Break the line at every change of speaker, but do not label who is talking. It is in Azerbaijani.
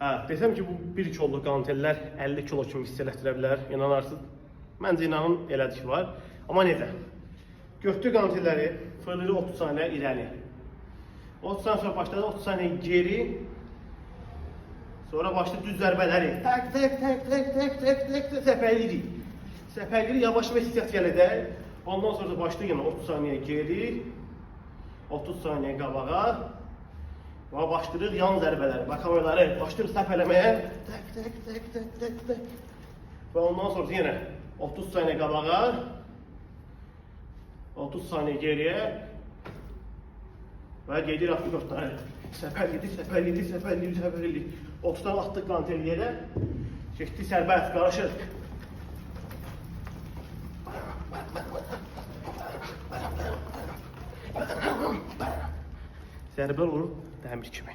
Desəm ki, bu 1 kiloluk qantellər 50 kilo kimi hiss elətdirə bilər, inanarsınız. Məncə inanın elədik var. Amma necə? Götdü qantelləri, fırlayır 30 saniyə irəli. 30 saniyə sonra başladı 30 saniyə geri. Sonra başladı düz zərbələri. Tək səpəlirik. Səpəlirik, yavaş və hissiyat gələcək. Ondan sonra da başlayır yenə 30 saniyə geri. 30 saniyə qabağa. Və başlayırıq yan zərbələri, kameraları başlayırıq səpələməyə. Tək. Və ondan sonra yenə 30 saniyə qabağa. 30 saniyə geriyə. Və gedir 64 tane. Səpəlirik. 30 tane atdıq qantel yerə. Getdi sərbəst, qarışıq. Zərbə olur dəmir kimi.